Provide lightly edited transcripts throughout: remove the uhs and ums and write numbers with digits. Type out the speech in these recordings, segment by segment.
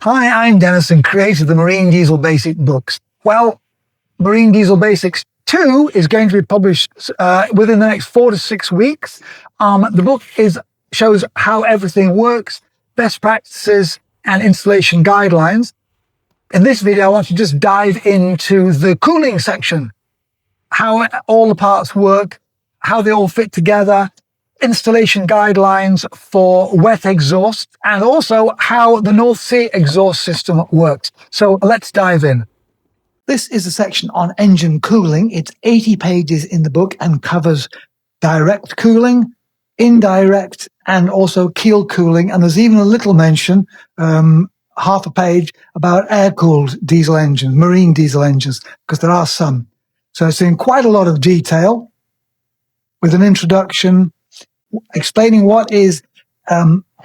Hi, I'm Dennis and creator of the Marine Diesel Basic books. Well, Marine Diesel Basics 2 is going to be published within the next 4 to 6 weeks. The book shows how everything works, best practices and installation guidelines. In this video, I want to just dive into the cooling section, how all the parts work, how they all fit together, installation guidelines for wet exhaust, and also how the North Sea exhaust system works. So let's dive in. This is a section on engine cooling. It's 80 pages in the book and covers direct cooling, indirect, and also keel cooling. And there's even a little mention, half a page, about air-cooled diesel engines, marine diesel engines, because there are some. So it's in quite a lot of detail with an introduction explaining what is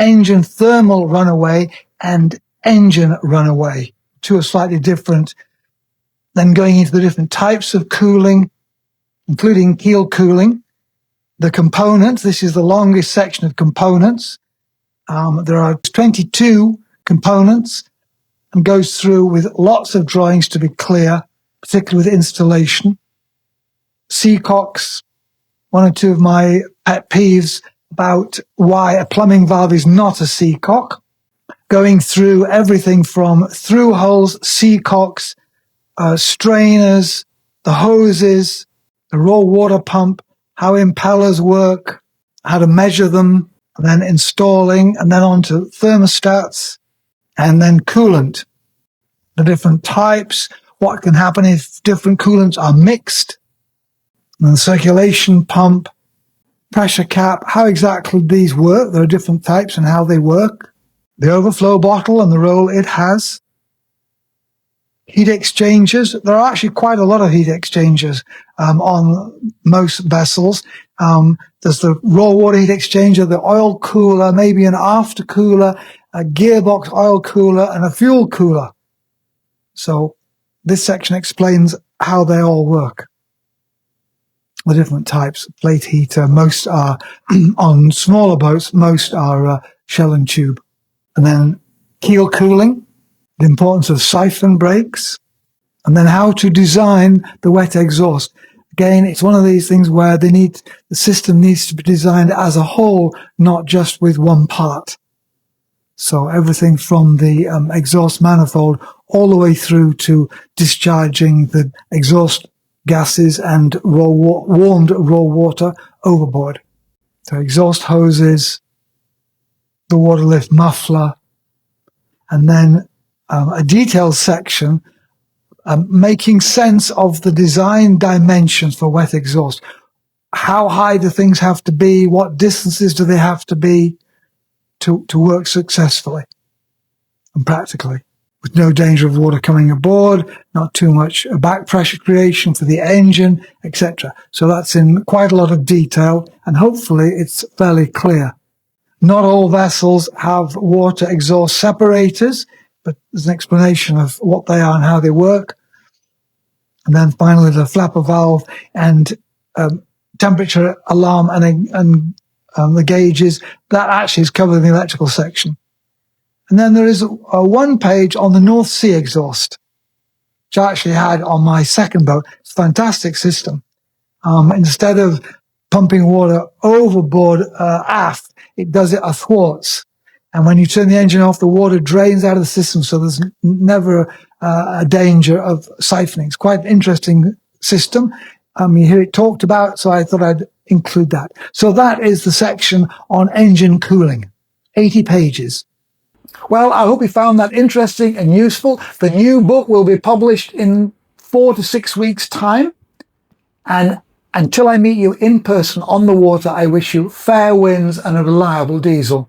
engine thermal runaway and engine runaway. Two are slightly different. Then going into the different types of cooling, including keel cooling. The components, this is the longest section of components. There are 22 components and goes through with lots of drawings to be clear, particularly with installation. Seacocks, one or two of my pet peeves about why a plumbing valve is not a seacock. Going through everything from through holes, seacocks, strainers, the hoses, the raw water pump, how impellers work, how to measure them, and then installing, and then on to thermostats, and then coolant. The different types, what can happen if different coolants are mixed, and the circulation pump, pressure cap, how exactly these work. There are different types and how they work. The overflow bottle and the role it has. Heat exchangers. There are actually quite a lot of heat exchangers on most vessels. There's the raw water heat exchanger, the oil cooler, maybe an after cooler, a gearbox oil cooler, and a fuel cooler. So this section explains how they all work. The different types. Plate heater, most are on smaller boats, most are shell and tube. And then keel cooling, the importance of siphon brakes, and then how to design the wet exhaust. Again, it's one of these things where the system needs to be designed as a whole, not just with one part. So everything from the exhaust manifold all the way through to discharging the exhaust gases and warmed raw water overboard. So exhaust hoses, the water lift muffler, and then a detailed section making sense of the design dimensions for wet exhaust. How high do things have to be? What distances do they have to be to work successfully and practically? With no danger of water coming aboard, not too much back pressure creation for the engine, etc. So that's in quite a lot of detail, and hopefully it's fairly clear. Not all vessels have water exhaust separators, but there's an explanation of what they are and how they work. And then finally the flapper valve and temperature alarm and the gauges. That actually is covered in the electrical section. And then there is a one page on the North Sea exhaust, which I actually had on my second boat. It's a fantastic system. Instead of pumping water overboard aft, it does it athwarts. And when you turn the engine off, the water drains out of the system, so there's never a danger of siphoning. It's quite an interesting system. You hear it talked about, so I thought I'd include that. So that is the section on engine cooling, 80 pages. Well, I hope you found that interesting and useful. The new book will be published in 4 to 6 weeks' time. And until I meet you in person on the water, I wish you fair winds and a reliable diesel.